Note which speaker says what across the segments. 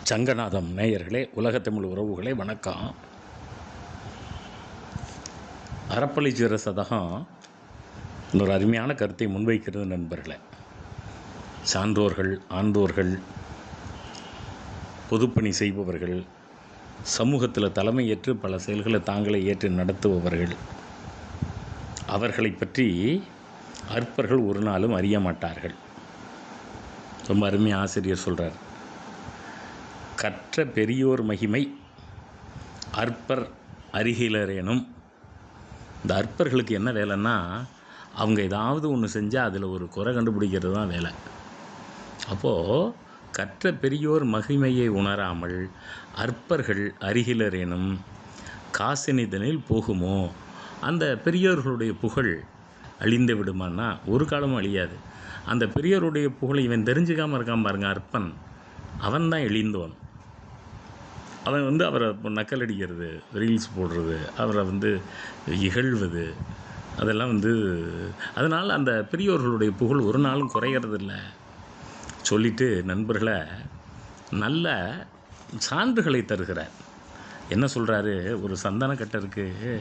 Speaker 1: சங்கநாதம் நேயர்களே, உலகத்தமிழ் உறவுகளே வணக்கம். அறப்பளிச்சுர சதகம் ஒரு அருமையான கருத்தை முன்வைக்கிறது நண்பர்களே. சான்றோர்கள், ஆண்டோர்கள், பொதுப்பணி செய்பவர்கள், சமூகத்தில் தலைமை ஏற்று பல செயல்களை தாங்களே ஏற்று நடத்துபவர்கள், அவர்களை பற்றி அற்பர்கள் ஒரு நாளும் அறிய மாட்டார்கள். ரொம்ப அருமையாக ஆசிரியர் சொல்கிறார், கற்ற பெரியோர் மகிமை அற்பர் அருகிலரேனும். இந்த அற்பர்களுக்கு என்ன வேலைன்னா, அவங்க ஏதாவது ஒன்று செஞ்சால் அதில் ஒரு குறை கண்டுபிடிக்கிறது தான் வேலை. அப்போது கற்ற பெரியோர் மகிமையை உணராமல் அற்பர்கள் அருகிலரேனும் காசினிதனில் போகுமோ. அந்த பெரியோர்களுடைய புகழ் அழிந்து விடுமான்னா ஒரு காலமும் அழியாது. அந்த பெரியோருடைய புகழை இவன் தெரிஞ்சுக்காமல் இருக்கான் பாருங்க, அற்பன், அவன் தான் இழிந்தவன். அவன் அவரை நக்கல் அடிக்கிறது, ரீல்ஸ் போடுறது, அவரை இகழ்வது, அதெல்லாம் அதனால் அந்த பெரியோர்களுடைய புகழ் ஒரு நாளும் குறைகிறதில்லை. சொல்லிவிட்டு நண்பர்களை நல்ல சான்றுகளை தருகிறார். என்ன சொல்கிறாரு, ஒரு சந்தனக்கட்டை இருக்குது,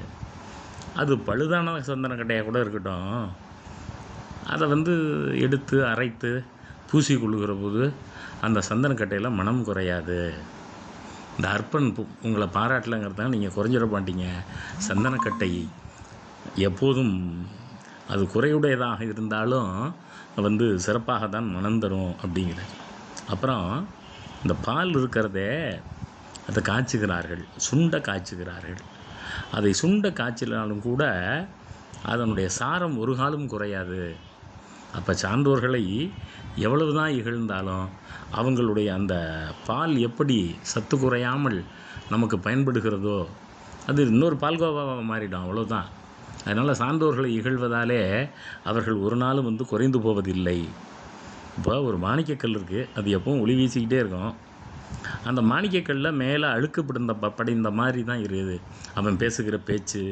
Speaker 1: அது பழுதான சந்தனக்கட்டையாக கூட இருக்கட்டும், அதை எடுத்து அரைத்து பூசி கொள்ளுகிற போது அந்த சந்தனக்கட்டையில் மனம் குறையாது. இந்த அற்பன் உங்களை பாராட்டலைங்கிறதான் நீங்கள் குறைஞ்சிட மாட்டீங்க. சந்தனக்கட்டை எப்போதும் அது குறையுடையதாக இருந்தாலும் சிறப்பாக தான் மனம் தரும் அப்படிங்கிறார். அப்புறம் இந்த பால் இருக்கிறதே, அதை காய்ச்சுகிறார்கள், சுண்ட காய்ச்சுகிறார்கள். அதை சுண்ட காய்ச்சினாலும் கூட அதனுடைய சாரம் ஒரு காலம் குறையாது. அப்போ சான்றோர்களை எவ்வளவு தான் இகழ்ந்தாலும் அவங்களுடைய அந்த பால் எப்படி சத்து குறையாமல் நமக்கு பயன்படுகிறதோ அது இன்னொரு பால்கோவாக மாறிடும், அவ்வளோதான். அதனால் சான்றோர்களை இகழ்வதாலே அவர்கள் ஒரு நாளும் குறைந்து போவதில்லை. இப்போ ஒரு மாணிக்கக்கல் இருக்குது, அது எப்பவும் ஒளி வீசிக்கிட்டே இருக்கும். அந்த மாணிக்கக்கல்லில் மேலே அழுக்கு படிந்த மாதிரி தான் இருக்குது அவன் பேசுகிற பேச்சு.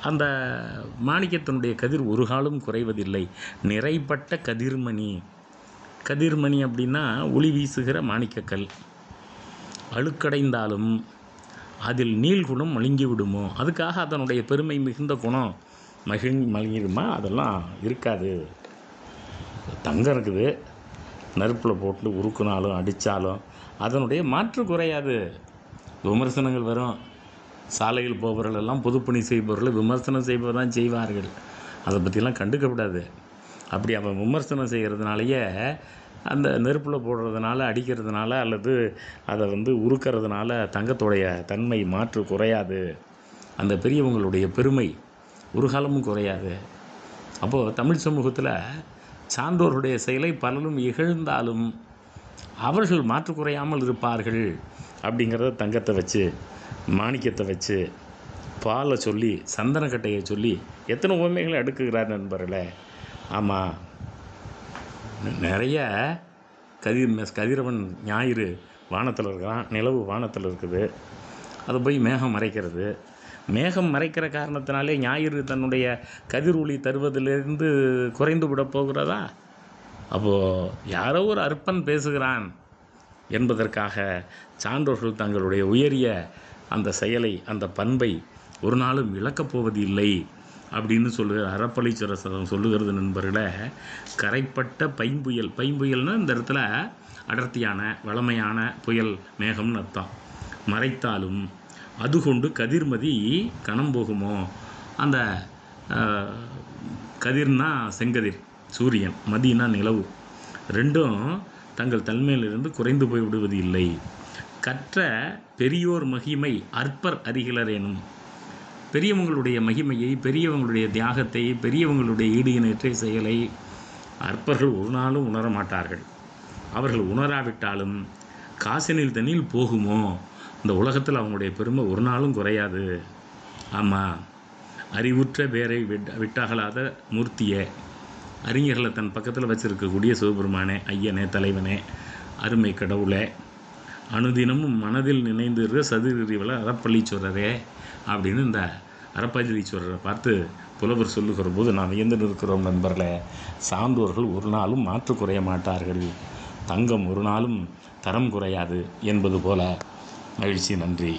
Speaker 1: அந்த மாணிக்கத்தினுடைய கதிர் ஒரு காலம் குறைவதில்லை. நிறைப்பட்ட கதிர்மணி. கதிர்மணி அப்படின்னா ஒளி வீசுகிற மாணிக்கக்கல். அழுக்கடைந்தாலும் அதில் நீள்குணம் மழுங்கி விடுமோ, அதுக்காக அதனுடைய பெருமை மிகுந்த குணம் மழுங்கிடுமா? அதெல்லாம் இருக்காது. தங்கம் இருக்குது, நெருப்பில் போட்டு உருக்குனாலும் அடித்தாலும் அதனுடைய மாற்று குறையாது. விமர்சனங்கள் வரும். சாலையில் போபவர்கள் எல்லாம் பொதுப்பணி செய்பவர்கள் விமர்சனம் செய்பவர் தான் செய்வார்கள். அதை பற்றிலாம் கண்டுக்கப்படாது. அப்படி அவன் விமர்சனம் செய்கிறதுனாலேயே அந்த நெருப்பில் போடுறதுனால, அடிக்கிறதுனால, அல்லது அதை உருக்கிறதுனால தங்கத்துடைய தன்மை மாற்று குறையாது. அந்த பெரியவங்களுடைய பெருமை ஒரு காலமும் குறையாது. அப்போது தமிழ் சமூகத்தில் சான்றோர்களுடைய செயலை பலரும் இகழ்ந்தாலும் அவர்கள் மாற்று குறையாமல் இருப்பார்கள். அப்படிங்கிறத தங்கத்தை வச்சு, மாணிக்கத்தை வச்சு, பாலை சொல்லி, சந்தனக்கட்டையை சொல்லி எத்தனை உண்மைகளை அடுக்குகிறார் நண்பர்களே. ஆமாம், நிறைய கதிரவன் ஞாயிறு வானத்தில் இருக்கிறான், நிலவு வானத்தில் இருக்குது, அதை போய் மேகம் மறைக்கிறது. மேகம் மறைக்கிற காரணத்தினாலே ஞாயிறு தன்னுடைய கதிர் ஒளி தருவதிலிருந்து குறைந்து விட போகிறதா? அப்போது யாரோ ஒரு அற்பன் பேசுகிறான் என்பதற்காக சான்றோர்கள் தங்களுடைய உயரிய அந்த செயலை, அந்த பண்பை ஒரு நாளும் இழக்கப் போவது இல்லை அப்படின்னு சொல்லுகிற அறப்பளிச்சுர சதகம் சொல்லுகிறது நண்பர்களே. கரைப்பட்ட பைம்புயல், பைம்புயல்னால் இந்த இடத்துல அடர்த்தியான வளமையான புயல் மேகம்னு அர்த்தம். மறைத்தாலும் அது கொண்டு கதிர்மதி கணம் போகுமோ. அந்த கதிர்னா செங்கதிர் சூரியன், மதினா நிலவு, ரெண்டும் தங்கள் தன்மையிலிருந்து குறைந்து போய் விடுவது இல்லை. கற்ற பெரியோர் மகிமை அற்பர் அருகிலரேனும். பெரியவங்களுடைய மகிமையை, பெரியவங்களுடைய தியாகத்தை, பெரியவங்களுடைய ஈடு இணைற்ற செயலை அற்பர்கள் ஒரு நாளும் உணர மாட்டார்கள். அவர்கள் உணராவிட்டாலும் காசினில் தண்ணில் போகுமோ. இந்த உலகத்தில் அவங்களுடைய பெருமை ஒரு நாளும் குறையாது. ஆமாம், அறிவுற்ற பேரை விட்டாகலாத மூர்த்தியே, அறிஞர்களை தன் பக்கத்தில் வச்சிருக்கக்கூடிய சிவபெருமானே, ஐயனே, தலைவனே, அருமை கடவுளே, அனுதினமும் மனதில் நினைந்திருக்கிற சதுரிவள அறப்பளிச்சுரரே அப்படின்னு இந்த அறப்பளிச்சுரரை பார்த்து புலவர் சொல்லுகிற போது நாம் வியந்து நிற்கிறோம் நண்பர்களே. சான்றோர்கள் ஒரு நாளும் மாற்று குறைய மாட்டார்கள். தங்கம் ஒரு நாளும் தரம் குறையாது என்பது போல. மகிழ்ச்சி. நன்றி.